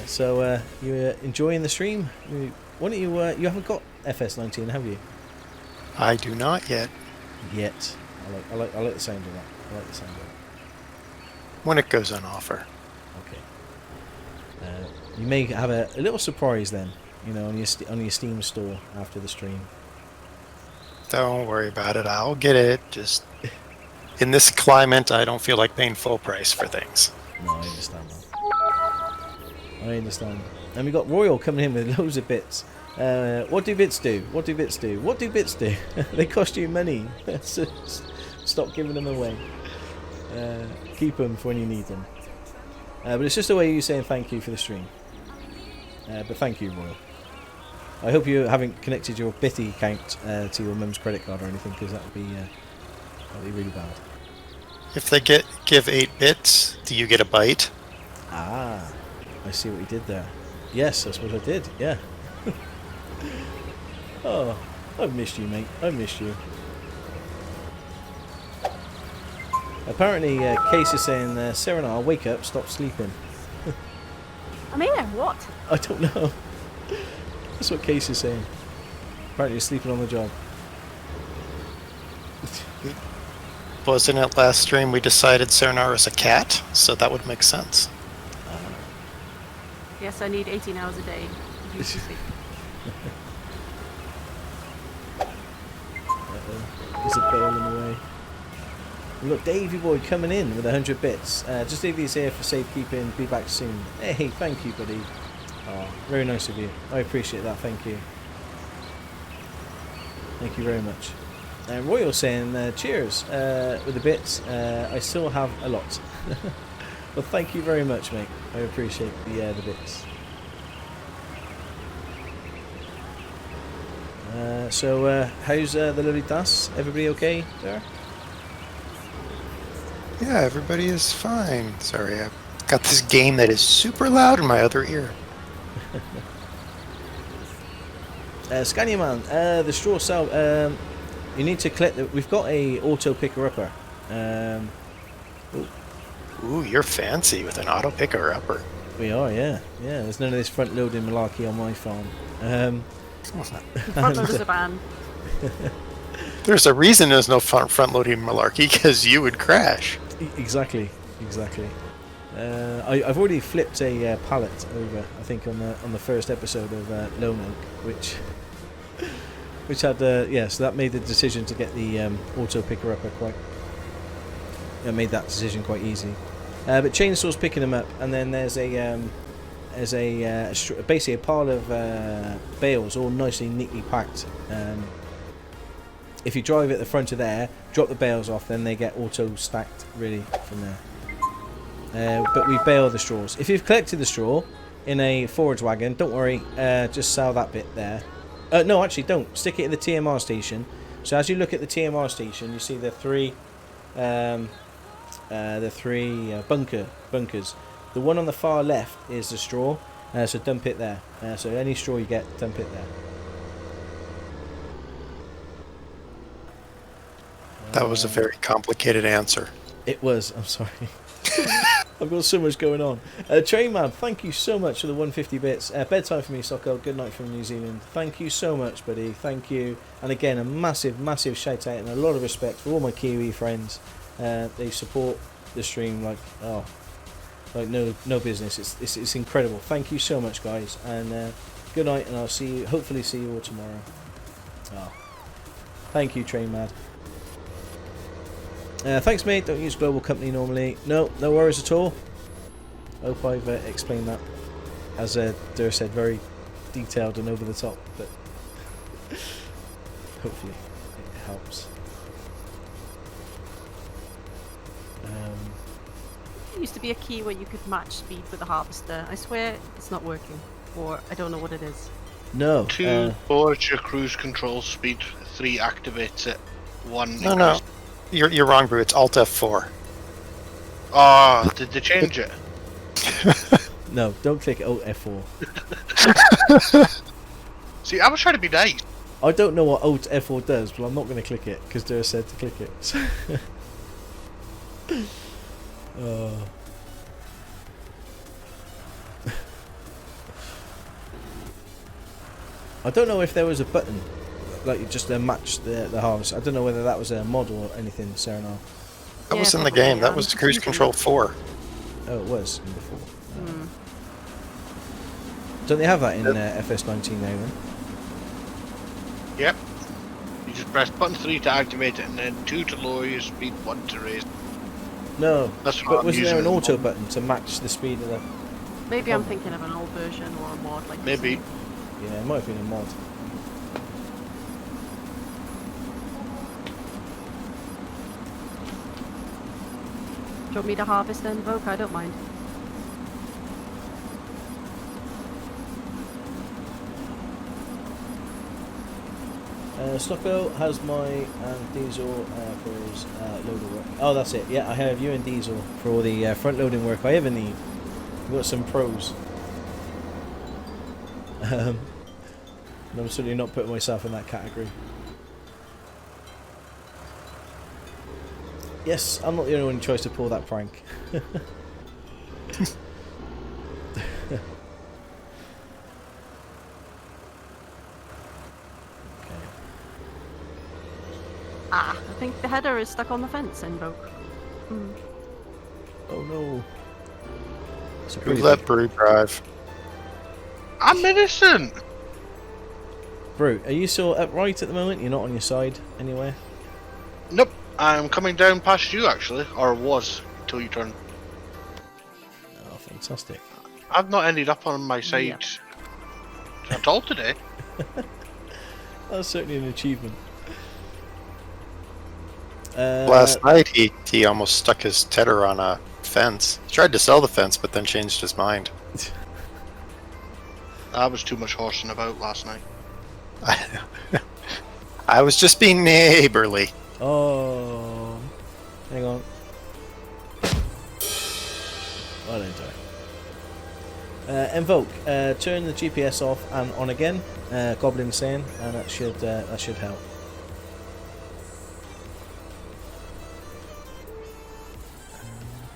So you enjoying the stream? Why don't you? You haven't got FS19, have you? I do not yet. Yet. I like the sound of that. I like the sound of that. When it goes on offer. Okay. You may have a little surprise then, on your Steam store after the stream. Don't worry about it. I'll get it. Just in this climate, I don't feel like paying full price for things. No, I understand that. I understand. And we got Royal coming in with loads of bits. What do bits do? What do bits do? What do bits do? They cost you money. So stop giving them away. Keep them for when you need them. But it's just a way of you saying thank you for the stream. But thank you, Royal. I hope you haven't connected your Bitty account to your mum's credit card or anything, because that would be really bad. If they give 8 bits, do you get a bite? Ah, I see what you did there. Yes, that's what I did. Yeah. Oh, I've missed you, mate. I've missed you. Apparently, Case is saying, Serena, wake up, stop sleeping. I'm here, what? I don't know. That's what Case is saying. Apparently, you're sleeping on the job. Wasn't it last stream we decided Serena is a cat? So that would make sense. Yes, I need 18 hours a day. There's a bale in the way. Look, Davey boy coming in with 100 bits. Just leave these here for safekeeping. Be back soon. Hey, thank you, buddy. Oh, very nice of you. I appreciate that. Thank you. Thank you very much. Royal saying, cheers with the bits. I still have a lot. Well, thank you very much, mate. I appreciate the bits. So, how's the lovely Das? Everybody okay there? Yeah, everybody is fine. Sorry, I've got this game that is super loud in my other ear. Scania Man, the straw cell. You need to collect. We've got a auto picker upper. Ooh, you're fancy with an auto picker upper. We are, yeah. There's none of this front loading malarkey on my farm. front loader's a ban. There's a reason there's no front loading malarkey, because you would crash. Exactly. I've already flipped a pallet over. I think on the first episode of Lone Oak, which had so that made the decision to get the auto picker upper made that decision quite easy. But chainsaw's picking them up, and then there's basically a pile of bales all nicely neatly packed. If you drive at the front of there, drop the bales off, then they get auto stacked really from there. But we bale the straws. If you've collected the straw in a forage wagon, don't worry, just sell that bit there. No, actually don't. Stick it at the TMR station. So as you look at the TMR station, you see the three bunkers. The one on the far left is the straw, so dump it there. So any straw you get, dump it there. That was a very complicated answer. It was. I'm sorry. I've got so much going on. Trainman, thank you so much for the 150 bits. Bedtime for me, Stocko. Good night from New Zealand. Thank you so much, buddy. Thank you. And again, a massive, massive shout out and a lot of respect for all my Kiwi friends. They support the stream like no business. It's incredible. Thank you so much, guys. And good night. And I'll hopefully see you all tomorrow. Oh. Thank you, Trainmad. Thanks, mate. Don't use global company normally. No worries at all. I hope I've explained that, as Deere said, very detailed and over the top, but hopefully it helps. There used to be a key where you could match speed with the harvester. I swear it's not working, or I don't know what it is. No. 2 forward your cruise control speed, 3 activates it, 1 No. You're wrong, Brew. It's Alt F4. Oh, did they change it? No, don't click Alt F4. See, I was trying to be nice. I don't know what Alt F4 does, but I'm not going to click it because Deere said to click it. I don't know if there was a button, like just to match the harvest. I don't know whether that was a mod or anything, Sarah. Now. That Yeah, was in the probably, game. That was Cruise Control 4. Oh, it was before. Hmm. Don't they have that in FS19 now then? Yep. You just press button 3 to activate it, and then 2 to lower your speed, 1 to raise. No, That's what but I'm wasn't there an using at the auto moment. button to match the speed of the... Maybe I'm thinking of an old version or a mod like this. Maybe. Yeah, it might have been a mod. Do you want me to harvest then, Vogue? I don't mind. Stocko has my Diesel for his loader work. Oh, that's it. Yeah, I have you and Diesel for all the front loading work I ever need. We've got some pros. And I'm certainly not putting myself in that category. Yes, I'm not the only one who tries to pull that prank. Ah, I think the header is stuck on the fence in Vogue. Hmm. Oh no. It's a Who pretty let big... Brew drive? I'm innocent! Bro, are you still upright at the moment? You're not on your side anywhere? Nope. I'm coming down past you, actually. Or was, until you turn. Oh, fantastic. I've not ended up on my side Yep. at all today. That's certainly an achievement. Last night he almost stuck his tedder on a fence. He tried to sell the fence, but then changed his mind. I was too much horsing about last night. I was just being neighborly. Oh, hang on. I don't die. Invoke. Turn the GPS off and on again. Goblin saying, and that should help.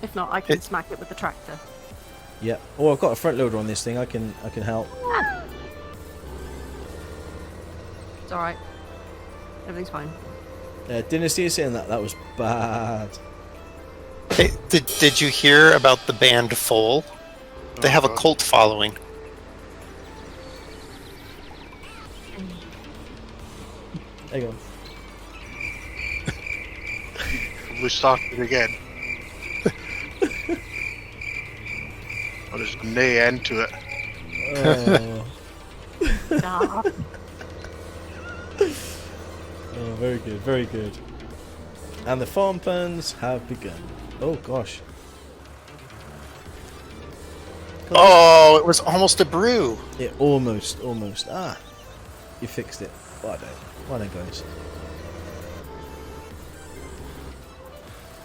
If not, I can smack it with the tractor. Yeah. Oh, I've got a front loader on this thing. I can help. It's alright. Everything's fine. Dynasty is saying that was bad. Hey, did you hear about the band Foal? They have a cult following. Hang on. We started again. Well, there's no end to it. Oh. Ah. Oh, very good, very good. And the farm plans have begun. Oh gosh. Oh, it was almost a brew. Yeah, almost. Ah, you fixed it. Well done, guys.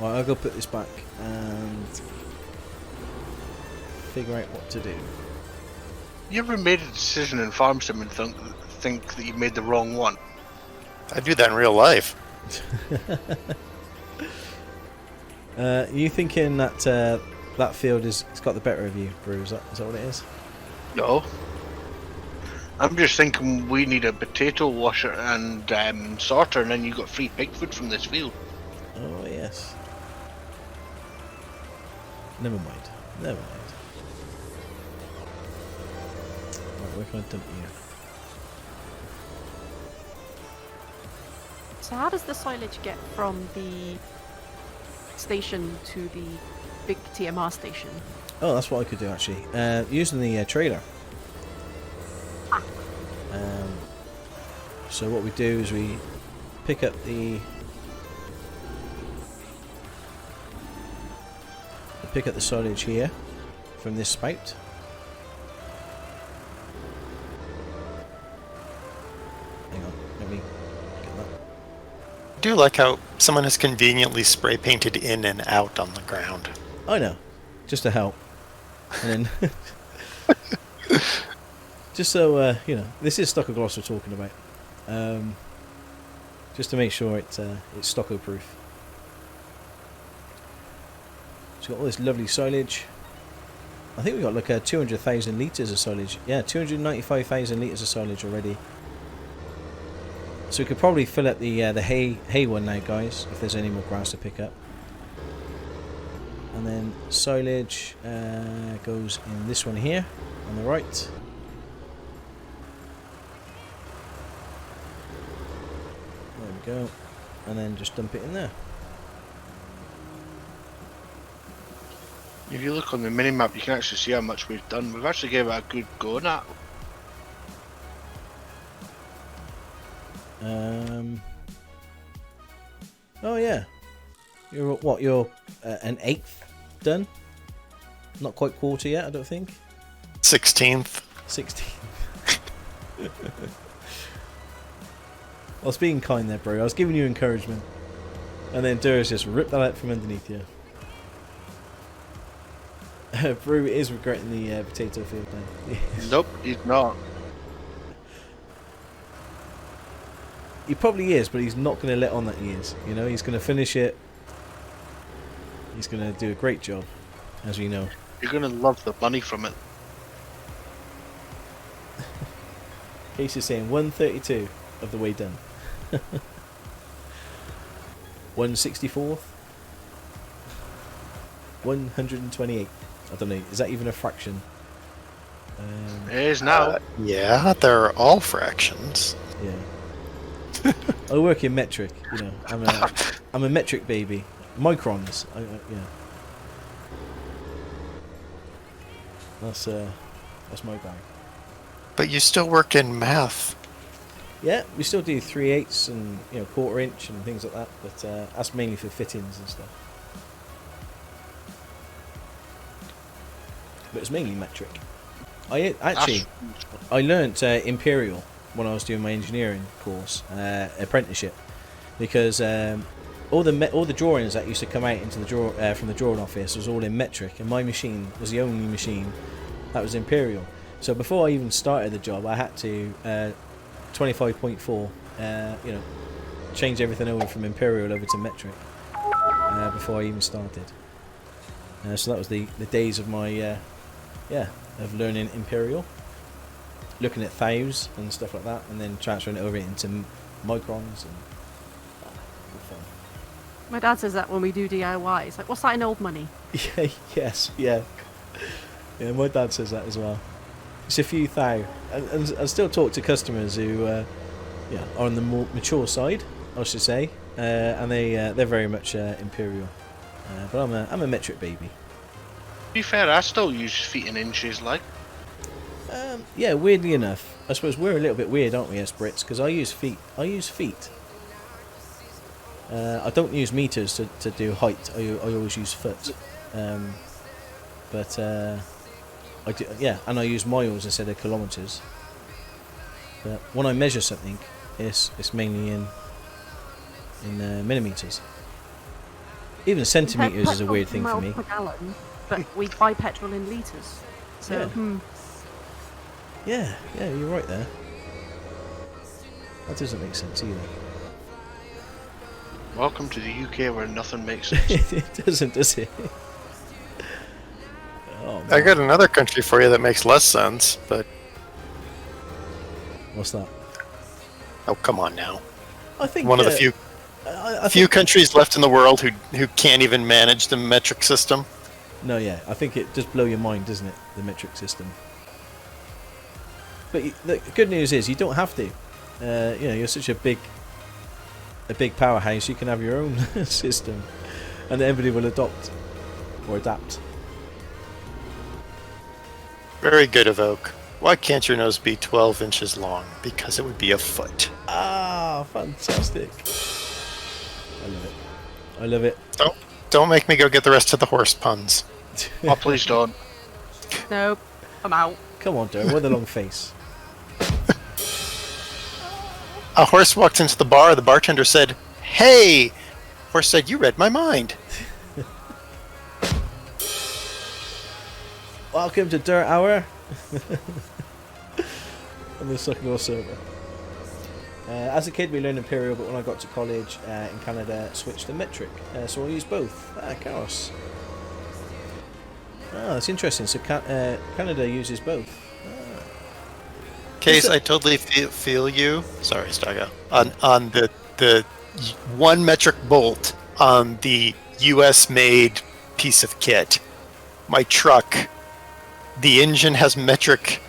Right, I'll go put this back and figure out what to do. You ever made a decision in Farm Sim and think that you made the wrong one? I do that in real life. You thinking that that field it's got the better of you, Brew? Is that what it is? No. I'm just thinking we need a potato washer and sorter, and then you got free pig food from this field. Oh yes. Never mind. Right, where can I dump you? So how does the silage get from the station to the big TMR station? Oh, that's what I could do actually. Using the trailer. So what we do is we pick up the silage here from this spout. Hang on, let me get that. I do like how someone has conveniently spray painted in and out on the ground. I know, just to help, and then just so you know, this is Stockoglaws we're talking about. Just to make sure it's Stocko proof. It's got all this lovely silage. I think we got like 200,000 litres of silage. Yeah, 295,000 litres of silage already. So we could probably fill up the hay one now, guys, if there's any more grass to pick up. And then silage goes in this one here on the right. There we go. And then just dump it in there. If you look on the mini-map, you can actually see how much we've done. We've actually given it a good go on that. Oh yeah. You're what? You're an eighth done. Not quite quarter yet, I don't think. 16th. 16. I was being kind there, bro. I was giving you encouragement, and then Dura's just ripped that out from underneath you. Brew is regretting the potato field now. Nope, he's not. He probably is, but he's not going to let on that he is. You know, he's going to finish it. He's going to do a great job, as we know. You're going to love the money from it. Case is saying 132 of the way done. 164th. 128. I don't know. Is that even a fraction? It is now. Yeah, they're all fractions. Yeah. I work in metric. You know, I'm a metric baby. Microns. Yeah. That's my bag. But you still work in math. Yeah, we still do 3/8 and quarter inch and things like that, but that's mainly for fittings and stuff. But it's mainly metric. I learnt imperial when I was doing my engineering course, apprenticeship, because all the drawings that used to come out into the from the drawing office was all in metric, and my machine was the only machine that was imperial. So before I even started the job, I had to 25.4, change everything over from imperial over to metric before I even started. So that was the days of my of learning imperial, looking at thous and stuff like that, and then transferring it over into microns and fun. My dad says that when we do DIY. It's like, what's that in old money? Yeah, yes, yeah. Yeah, my dad says that as well. It's a few thou. And I still talk to customers who are on the more mature side, I should say, and they're very much imperial. But I'm a metric baby. To be fair, I still use feet and inches, like. Yeah, weirdly enough, I suppose we're a little bit weird, aren't we, as Brits? Because I use feet. I don't use meters to do height. I always use foot. But I do, and I use miles instead of kilometers. But when I measure something, it's mainly in millimeters. Even centimeters is a weird thing for me. Per gallon, but we buy petrol in litres. So, yeah, you're right there. That doesn't make sense either. Welcome to the UK where nothing makes sense. It doesn't, does it? Oh, I got another country for you that makes less sense, but... What's that? Oh, come on now. I think one of the few countries left in the world who can't even manage the metric system. No, yeah, I think it just blow your mind, doesn't it? The metric system. But the good news is you don't have to. You're such a big powerhouse. You can have your own system, and everybody will adopt or adapt. Very good, Evoke. Why can't your nose be 12 inches long? Because it would be a foot. Ah, fantastic! I love it. Don't make me go get the rest of the horse puns. Oh, please don't. Nope, I'm out. Come on, Joe. With a long face. A horse walked into the bar. The bartender said, "Hey!" Horse said, "You read my mind." Welcome to Dirt Hour. On the Stockoglaws server. As a kid, we learned Imperial, but when I got to college in Canada, switched to metric. So I use both. Chaos. Oh, that's interesting. So Canada uses both. Case, I totally feel you. Sorry, Stocko. On the 1 metric bolt on the U.S. made piece of kit. My truck, the engine has metric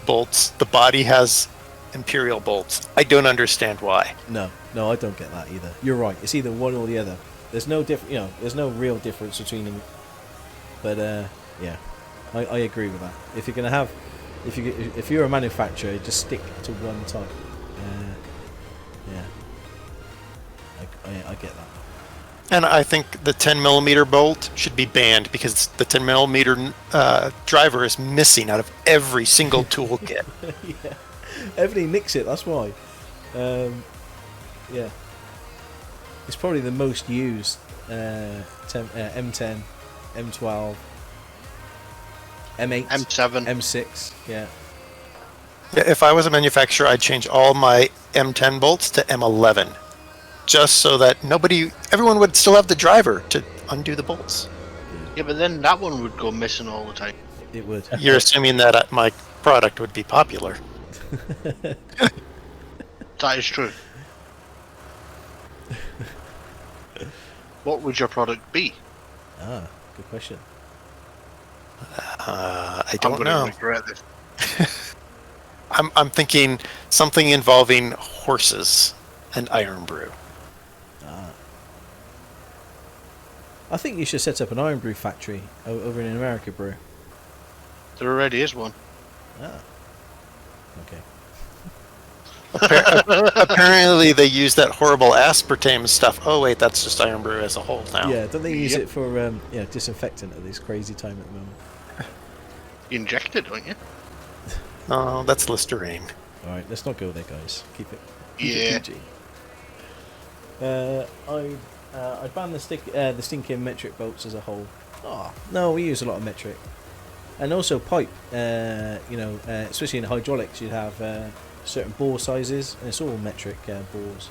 bolts. The body has imperial bolts. I don't understand why. No, I don't get that either. You're right. It's either one or the other. There's no there's no real difference between them. But yeah, I agree with that. If you're gonna have, if you're a manufacturer, just stick to one type. Yeah, I get that. And I think the 10mm bolt should be banned because the 10mm driver is missing out of every single toolkit. Yeah, everybody nicks it. That's why. Yeah, it's probably the most used M10, M12, M8, M7. M6. Yeah. Yeah, if I was a manufacturer, I'd change all my M10 bolts to M11, just so that everyone would still have the driver to undo the bolts. Yeah, but then that one would go missing all the time. It would. You're assuming that my product would be popular. That is true. What would your product be? Ah, good question. I I'm don't going know. to regret this. I'm thinking something involving horses and iron brew. I think you should set up an iron brew factory over in America, bro. There already is one. Ah. Okay. Apparently they use that horrible aspartame stuff. Oh wait, that's just iron brew as a whole now. Yeah, don't they use it for disinfectant at this crazy time at the moment? You inject it, don't you? Oh, that's Listerine. All right, let's not go there, guys. Keep it Yeah. PG. I banned the stinking metric bolts as a whole. Oh no, we use a lot of metric, and also pipe. Especially in hydraulics, you'd have certain bore sizes, and it's all metric bores.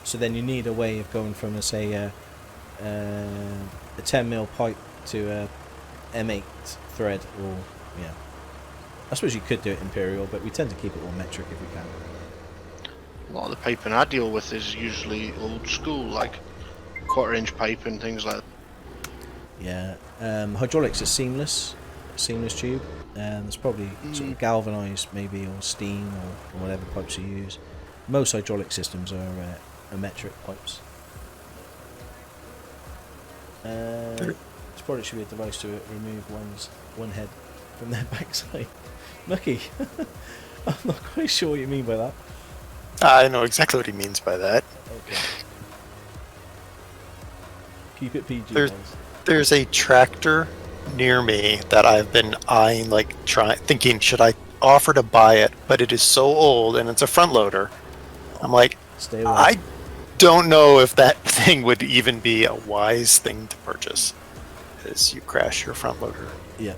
So then you need a way of going from, say, a 10mm pipe to a M8 thread, or yeah. I suppose you could do it imperial, but we tend to keep it all metric if we can. A lot of the piping I deal with is usually old school, like 1/4-inch pipe and things like that. Yeah, hydraulics is seamless tube, and it's probably sort of galvanized maybe, or steam, or whatever pipes you use. Most hydraulic systems are metric pipes. This product should be a device to remove one head from their backside. Mucky, I'm not quite sure what you mean by that. I know exactly what he means by that. Okay. Keep it PG, There's- guys. There's a tractor near me that I've been eyeing, thinking, should I offer to buy it? But it is so old and it's a front loader. I'm like, Stay away. I don't know if that thing would even be a wise thing to purchase, as you crash your front loader. Yeah.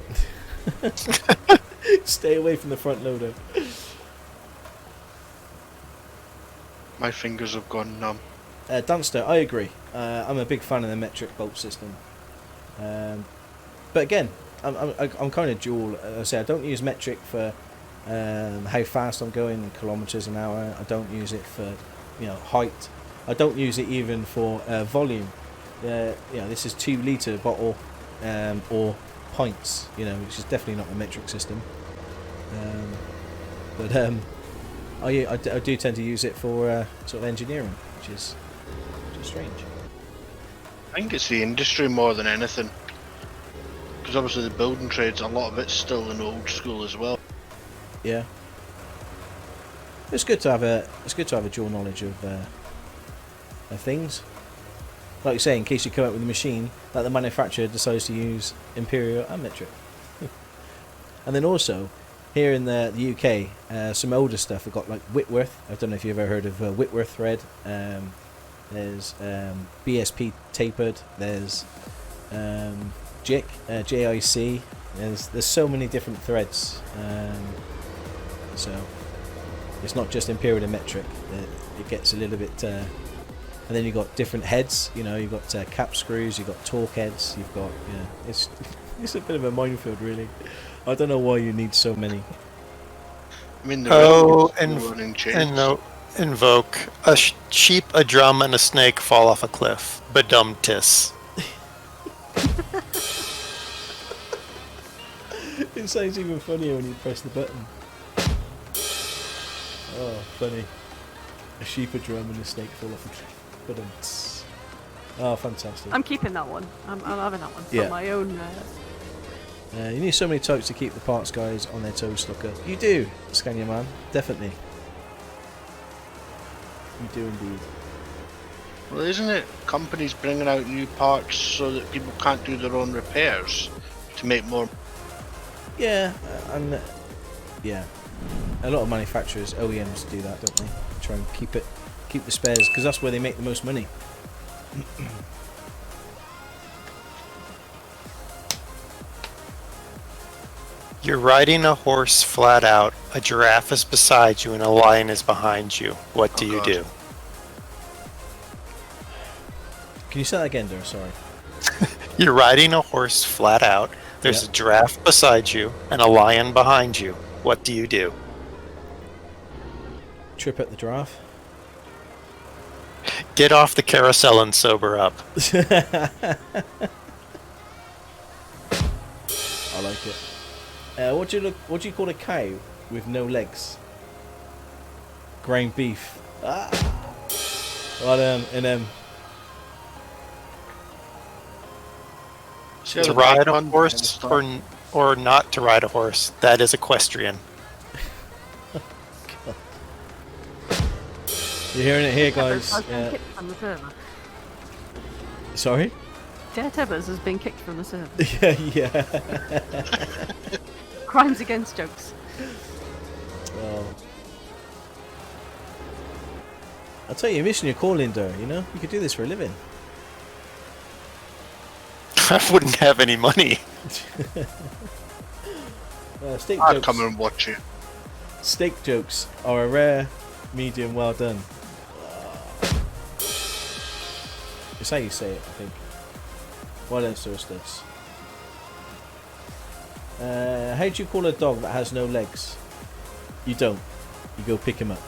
Stay away from the front loader. My fingers have gone numb. Dunster, I agree. I'm a big fan of the metric bolt system. But again, I'm kind of dual. I say I don't use metric for how fast I'm going in kilometers an hour. I don't use it for height. I don't use it even for volume. This is 2 litre bottle or pints. Which is definitely not a metric system. I do tend to use it for sort of engineering, which is strange. I think it's the industry more than anything. Because obviously the building trades, a lot of it's still in old school as well. Yeah. It's good to have a dual knowledge of things. Like you say, in case you come up with a machine that the manufacturer decides to use imperial and metric. And then also, here in the UK, some older stuff we've got, like Whitworth. I don't know if you've ever heard of Whitworth thread. There's BSP tapered. There's JIC, JIC. There's so many different threads. So it's not just imperial and metric. It gets a little bit. And then you've got different heads. You've got cap screws. You've got torque heads. You've got it's It's a bit of a minefield, really. I don't know why you need so many. I mean, Invoke a sheep, a drum, and a snake fall off a cliff. Badum-tis. It sounds even funnier when you press the button. Oh, funny. A sheep, a drum, and a snake fall off a cliff. Badum-tis. Oh, fantastic. I'm keeping that one. I'm having that one for Yeah. my own. You need so many types to keep the parts guys on their toes, Stocker. You do, Scania man. Definitely. You do indeed. Well, isn't it companies bringing out new parts so that people can't do their own repairs to make more? Yeah, and yeah, a lot of manufacturers, OEMs, do that, don't they? Try and keep the spares because that's where they make the most money. You're riding a horse flat out, a giraffe is beside you, and a lion is behind you. What do you God. do? Can you say that again, Dur? Sorry. You're riding a horse flat out, there's a giraffe beside you, and a lion behind you. What do you do? Trip at the giraffe. Get off the carousel and sober up. I like it. What do you call a cow with no legs? Ground beef. Ah. Well, To ride a horse or not to ride a horse, that is equestrian. You're hearing it here, guys. Has been kicked from the server. Sorry? Dare Tibbers has been kicked from the server. Yeah. Crimes against jokes. Oh. I'll tell you, you're missing your calling, Dur, you know? You could do this for a living. I wouldn't have any money. Steak I'd jokes. come and watch you. Steak jokes are a rare, medium, well done. It's how you say it, I think. Well done, Surstus. How do you call a dog that has no legs? You don't. You go pick him up.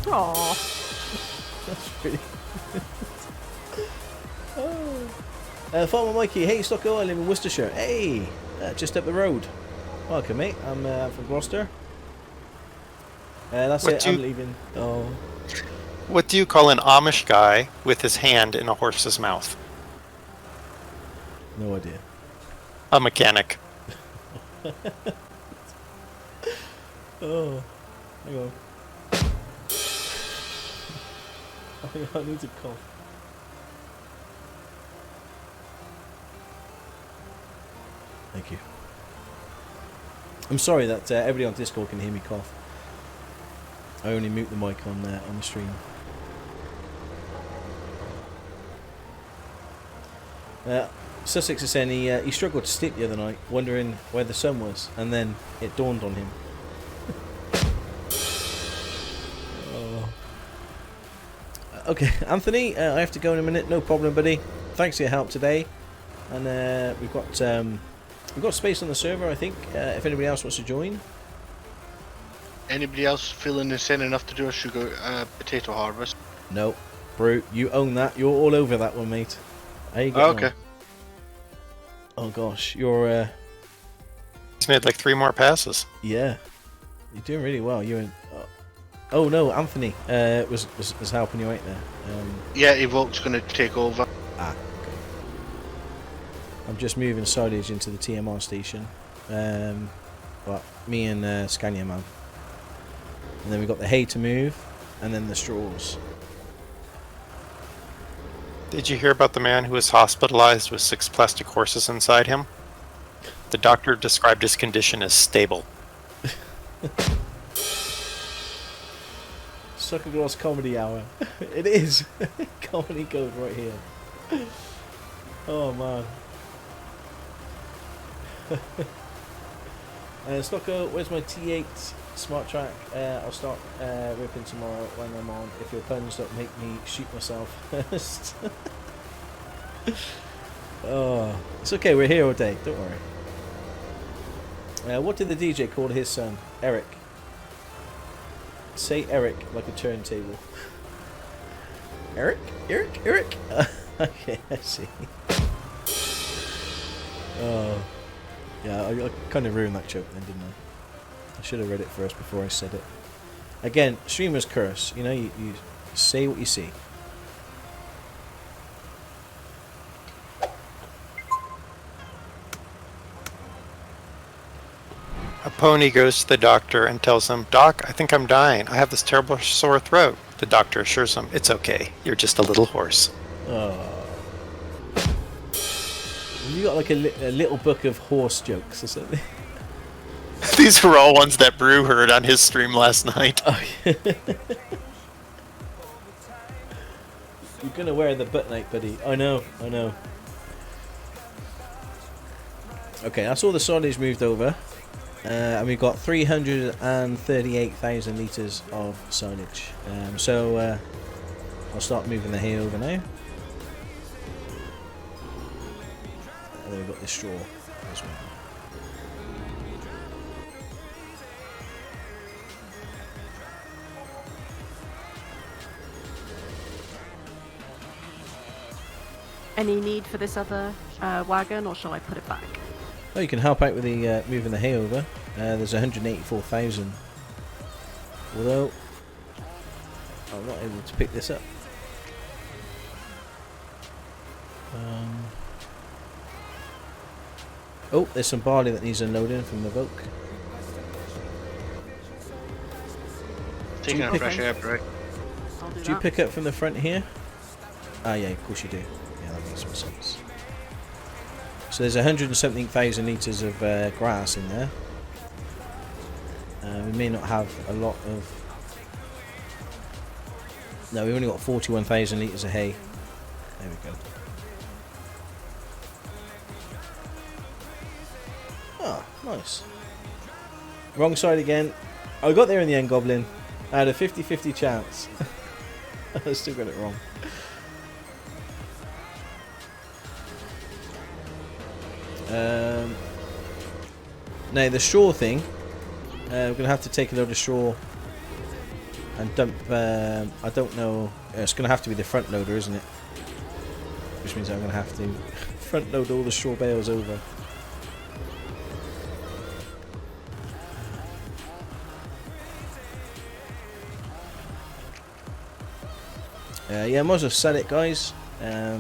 Aww. That's pretty. Farmer Mikey, hey Stocko, I live in Worcestershire. Hey, just up the road. Welcome, mate. I'm from Gloucester. That's it. I'm leaving. Oh. What do you call an Amish guy with his hand in a horse's mouth? No idea. A mechanic. Oh, hang on. I need to cough. Thank you. I'm sorry that everybody on Discord can hear me cough. I only mute the mic on the stream. Sussex is saying he struggled to sleep the other night, wondering where the sun was, and then it dawned on him. Oh. Okay, Anthony, I have to go in a minute. No problem, buddy. Thanks for your help today, and we've got space on the server, I think. If anybody else wants to join. Anybody else feeling insane enough to do a sugar potato harvest? No, Brute, you own that. You're all over that one, mate. How you Oh, getting okay. on? Oh gosh, you're He's made like 3 more passes. yeah, you're doing really well. You and oh no, Anthony was helping you out there. Yeah, Evoke's going to take over. Okay. I'm just moving silage into the TMR station. Well, me and Scania man. And then we've got the hay to move, and then the straws. Did you hear about the man who was hospitalized with 6 plastic horses inside him? The doctor described his condition as stable. Stockoglaws comedy hour. It is. Comedy gold right here. Oh man. Stocko, where's my T8 Smart Track? I'll start ripping tomorrow when I'm on. If your puns don't make me shoot myself first. Oh, it's okay. We're here all day. Don't worry. What did the DJ call his son? Eric. Say Eric like a turntable. Eric? Eric? Eric? Okay, I see. Oh. Yeah, I kind of ruined that joke then, didn't I? I should have read it first before I said it. Again, streamer's curse. You know, you say what you see. A pony goes to the doctor and tells him, "Doc, I think I'm dying. I have this terrible sore throat." The doctor assures him, "It's okay. You're just a little horse." Oh. You got like a little book of horse jokes or something? These were all ones that Brew heard on his stream last night. Oh, yeah. You're gonna wear the butt night, buddy. I know. Okay, that's all the silage moved over. And we've got 338,000 litres of silage. So I'll start moving the hay over now. And then we've got the straw as well. Any need for this other wagon, or shall I put it back? Oh, you can help out with the moving the hay over. There's 184,000. Although I'm not able to pick this up. Oh, there's some barley that needs unloading from the Volk. Taking a fresh air break. I'll do Do you that. pick up from the front here? Ah, yeah, of course you do. Yeah, that makes more sense. So there's 117,000 litres of grass in there. We may not have a lot of... No, we've only got 41,000 litres of hay. There we go. Ah, nice. Wrong side again. I got there in the end, Goblin. I had a 50-50 chance. I still got it wrong. Now the straw thing, we're going to have to take a load of straw and dump, I don't know, it's going to have to be the front loader, isn't it? Which means I'm going to have to front load all the straw bales over. Yeah, might as well sell it, guys. Yeah.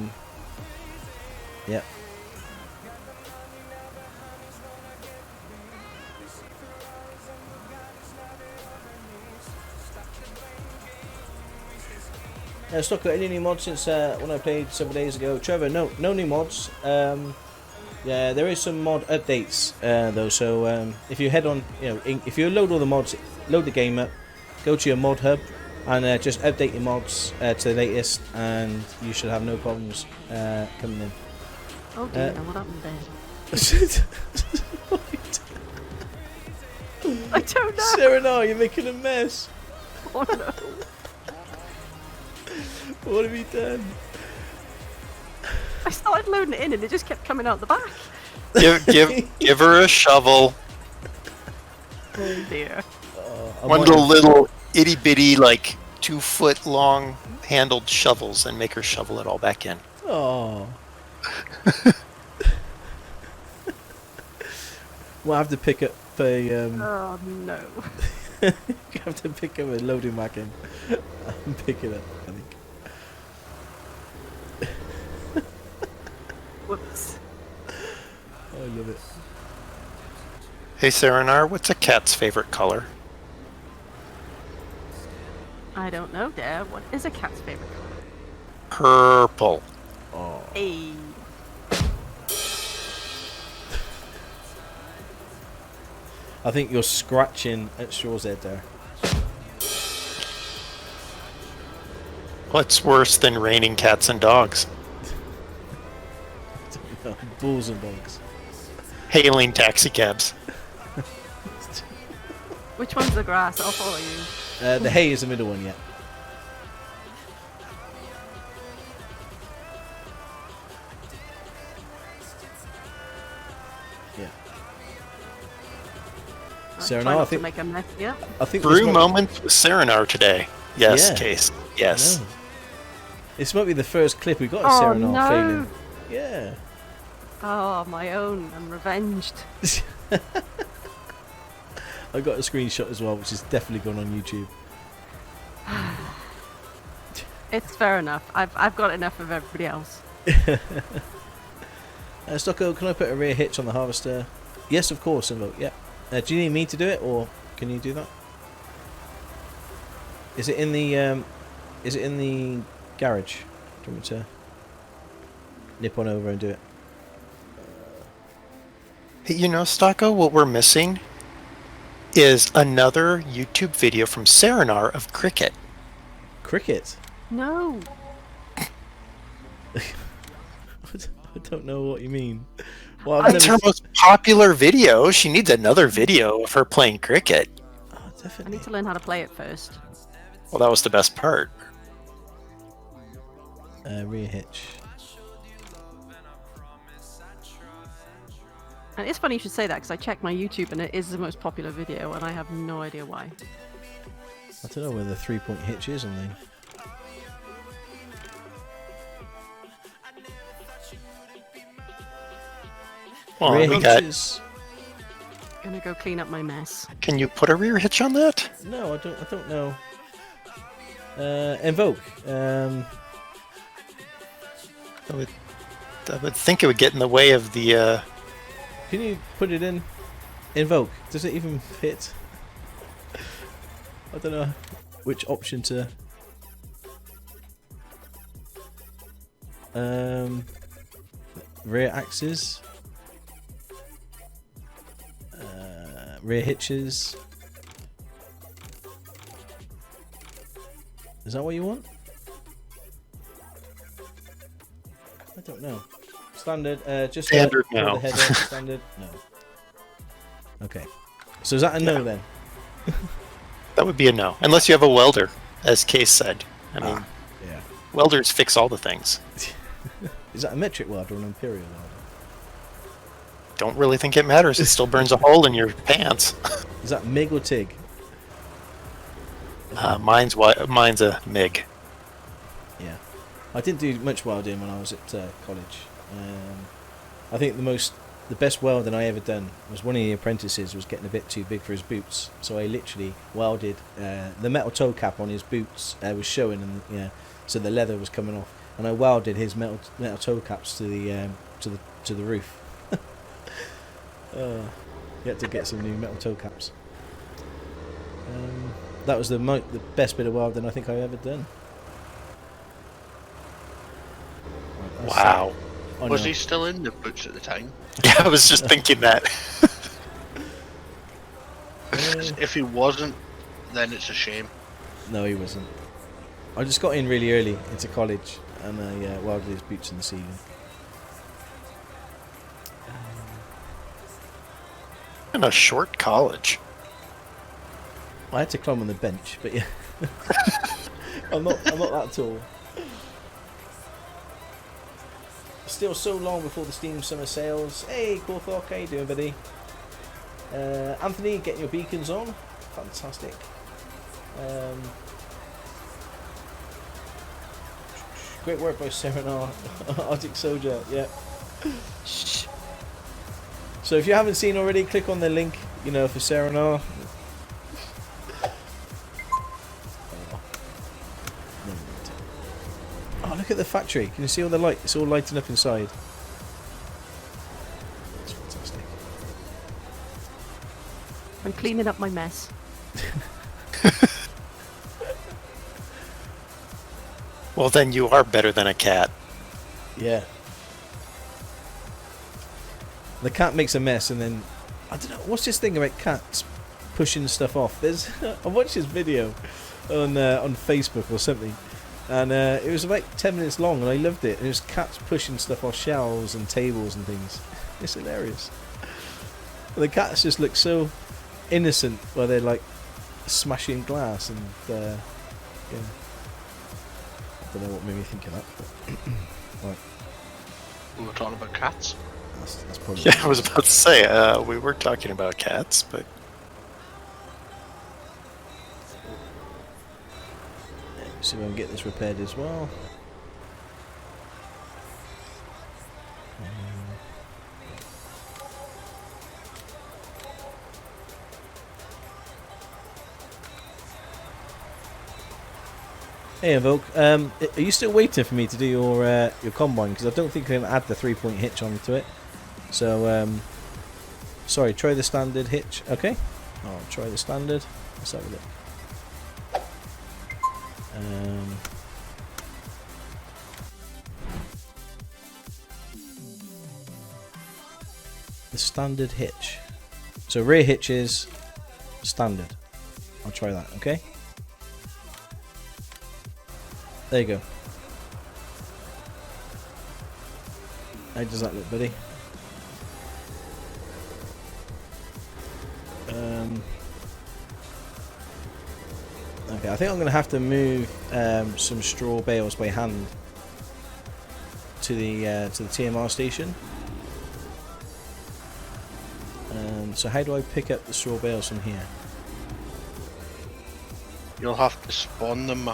Stock, got any new mods since when I played several days ago? Trevor, no new mods. Yeah, there is some mod updates though. So if you head on, if you load all the mods, load the game up, go to your mod hub, and just update your mods to the latest, and you should have no problems coming in. Oh dear, what happened there? I don't know. Sarah, no, you're making a mess. Oh no. What have you done? I started loading it in and it just kept coming out the back. Give her a shovel. Oh dear. One of the little itty bitty, like 2-foot long handled shovels, and make her shovel it all back in. Oh. Well, I have to pick up a. Oh no. You have to pick up a loading wagon. I'm picking it, I think. Whoops. I love it. Hey, Serenar, what's a cat's favorite color? I don't know, Dare. What is a cat's favorite color? Purple. Oh. Hey. I think you're scratching at Shaw's head there. What's worse than raining cats and dogs? Bulls and dogs. Hailing taxi cabs. Which one's the grass? I'll follow you. The hay is the middle one, yeah. Serenar, Try I not to think- make a mess. Yeah. I think this Brew might- moments with Serenar today. Yes, Yeah. Case. Yes. No. This might be the first clip we got of Oh, Serenar no. failing. Yeah. Oh, my own. I'm revenged. I got a screenshot as well, which is definitely gone on YouTube. It's fair enough. I've got enough of everybody else. Stocko, can I put a rear hitch on the harvester? Yes, of course, Invoke. Yeah. Do you need me to do it, or can you do that? Is it in the garage? Do you want me to nip on over and do it? Hey, you know, Stocko, what we're missing is another YouTube video from Serenar of cricket. Cricket? No. I don't know what you mean. Well, That's her most popular video. She needs another video of her playing cricket. Oh, I definitely. need to learn how to play it first. Well, that was the best part. Rear hitch. And it's funny you should say that because I checked my YouTube and it is the most popular video and I have no idea why. I don't know where the 3-point hitch is on the. Well, rear we got. hitches. Gonna go clean up my mess. Can you put a rear hitch on that? No, I don't know. Invoke. I would think it would get in the way of the. Can you put it in? Invoke. Does it even fit? I don't know which option to. Rear axes. Rear hitches. Is that what you want? I don't know. Standard. Just Standard, for no. the header. Standard. No. Okay. So is that a no then? That would be a no, unless you have a welder, as Case said. I mean, Yeah. welders fix all the things. Is that a metric welder or an imperial welder? Don't really think it matters. It still burns a hole in your pants. Is that MIG or TIG? Mine's a MIG. Yeah. I didn't do much welding when I was at college. I think the best welding I ever done was one of the apprentices was getting a bit too big for his boots, so I literally welded the metal toe cap on his boots was showing, and so the leather was coming off, and I welded his metal toe caps to the roof. You had to get some new metal toe caps. That was the best bit of welding I think I've ever done. Right, that's Wow. Oh, Was no. he still in the boots at the time? Yeah, I was just thinking that. If he wasn't, then it's a shame. No, he wasn't. I just got in really early into college, and I welded his boots in the ceiling. In a short college. I had to climb on the bench, but yeah, I'm not that tall. Still so long before the Steam Summer Sales. Hey, Corthok, how you doing, buddy? Anthony, getting your beacons on. Fantastic. Great work by Serenar, Arctic Soldier. Yeah. So if you haven't seen already, click on the link. For Serenar. Oh, look at the factory. Can you see all the light? It's all lighting up inside. It's fantastic. I'm cleaning up my mess. Well, then you are better than a cat. Yeah. The cat makes a mess, and then I don't know what's this thing about cats pushing stuff off. There's I watched this video on Facebook or something, and it was about 10 minutes long, and I loved it. It was cats pushing stuff off shelves and tables and things. It's hilarious. And the cats just look so innocent while they're like smashing glass, and yeah. I don't know what made me think of that. But right, We were talking about cats. that's probably. Yeah, I was about to say, we were talking about cats, but see if I can get this repaired as well. Hey Evoke, are you still waiting for me to do your combine? Because I don't think I can add the 3-point hitch onto it. So, sorry, try the standard hitch. Okay, I'll try the standard. Let's have a look. The standard hitch. So rear hitch is standard. I'll try that, okay? There you go. How does that look, buddy? Okay, I think I'm going to have to move some straw bales by hand to the TMR station. So how do I pick up the straw bales from here? You'll have to spawn them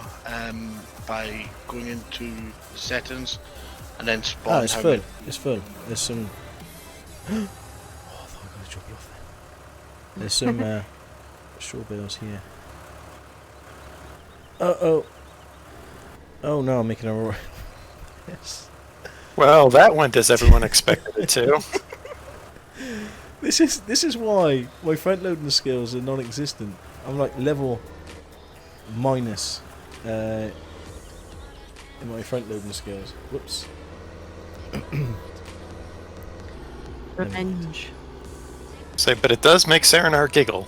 by going into the settings and then spawn. Oh, it's full. It's full. There's some. Oh, I thought I was going to drop you off there. There's some straw bales here. Oh no, I'm making a. Yes. Well, that went as everyone expected it to. This is why my front loading skills are non-existent. I'm like level minus in my front loading skills. Whoops. Revenge. Say, but it does make Serenar giggle.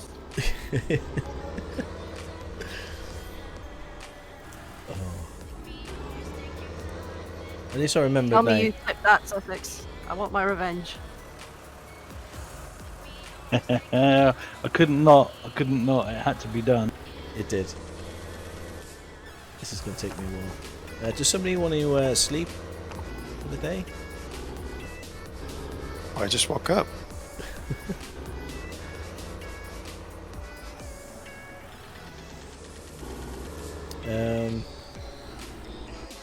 At least I remember Tell now. me you clip that, Sussex. I want my revenge. I couldn't not. It had to be done. It did. This is going to take me a while. Does somebody want to sleep for the day? Oh, I just woke up.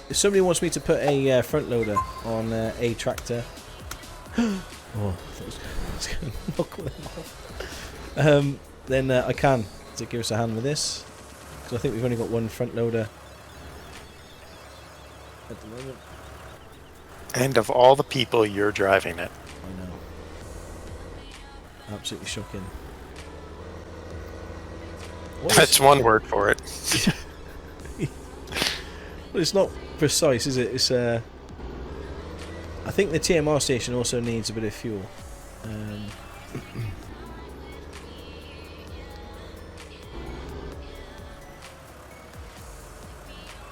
If somebody wants me to put a front loader on a tractor, oh, I thought I was going to knock them off. Then I can to give us a hand with this, because I think we've only got one front loader at the moment. And of all the people, you're driving it. I know. Absolutely shocking. What That's is- one word for it. Well, it's not precise, is it? It's I think the TMR station also needs a bit of fuel.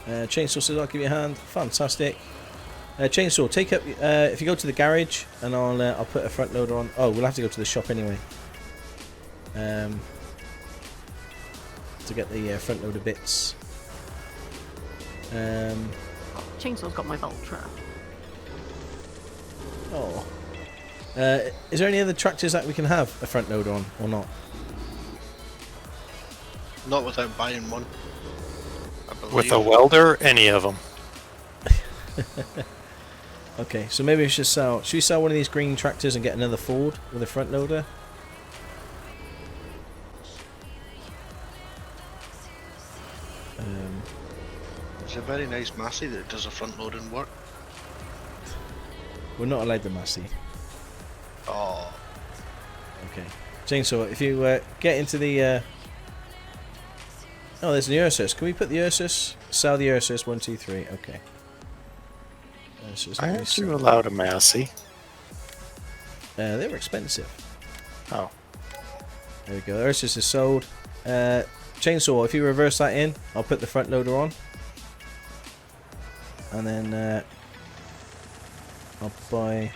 Chainsaw says I'll give you a hand. Fantastic. Chainsaw, take up. If you go to the garage, and I'll put a front loader on. Oh, we'll have to go to the shop anyway. To get the front loader bits. Chainsaw's got my Valtra. Oh. Is there any other tractors that we can have a front loader on, or not? Not without buying one. I believe. With a welder, any of them. Okay, so maybe we should sell. Should we sell one of these green tractors and get another Ford with a front loader? It's a very nice Massey that does a front loading work. We're not allowed the Massey. Oh, Okay. Chainsaw, if you get into the... Oh, there's the Ursus. Can we put the Ursus? Sell the Ursus. 1, 2, 3. Okay. Ursus, I let me actually sell. allowed a Massey. They were expensive. Oh. There we go. Ursus is sold. Chainsaw, if you reverse that in, I'll put the front loader on. And then I'll buy